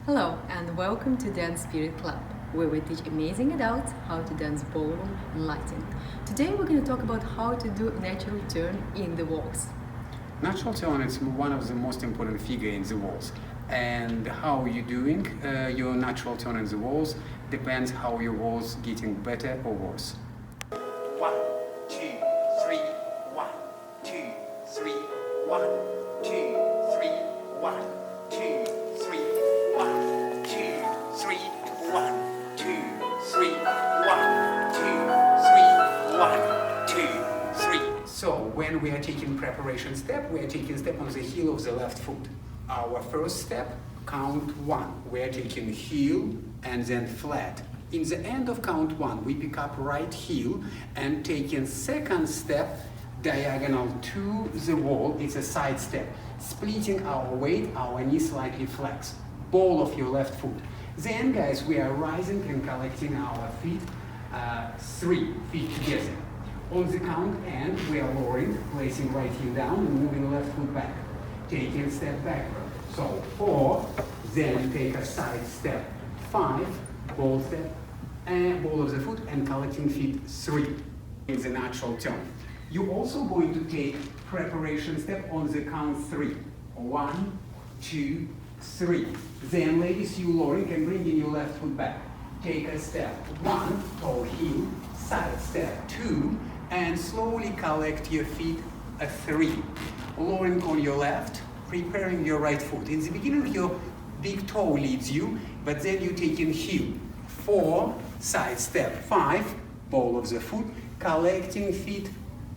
Hello and welcome to Dance Spirit Club, where we teach amazing adults how to dance ballroom and Latin. Today we're going to talk about how to do a natural turn in the waltz. Natural turn is one of the most important figure in the waltz. And how you're doing your natural turn in the waltz depends how your waltz getting better or worse. 1, 2, 3, 1, 2, 3, 1, 2, 3, 1, 2, 3, 1, 2, 3, 1, 2, 3, 1, 2, 3, 1, 2, 3. So when we are taking preparation step, we are taking step on the heel of the left foot. Our first step, count 1. We are taking heel and then flat. In the end of count 1, we pick up right heel and taking second step diagonal to the wall. It's a side step, splitting our weight, our knee slightly flex, ball of your left foot. Then, guys, we are rising and collecting our feet, 3 feet together. On the count end, we are lowering, placing right heel down and moving left foot back, taking a step backward. So 4, then take a side step, 5, ball step, and ball of the foot, and collecting feet 3 in the natural turn. You're also going to take preparation step on the count 3. 1, 2, 3. Then, ladies, you lowering and bringing your left foot back. Take a step 1, toe heel, side step 2, and slowly collect your feet 3. Lowering on your left, preparing your right foot. In the beginning, your big toe leads you, but then you take in heel. 4, side step 5, ball of the foot, collecting feet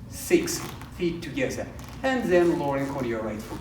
6 feet together, and then lowering on your right foot.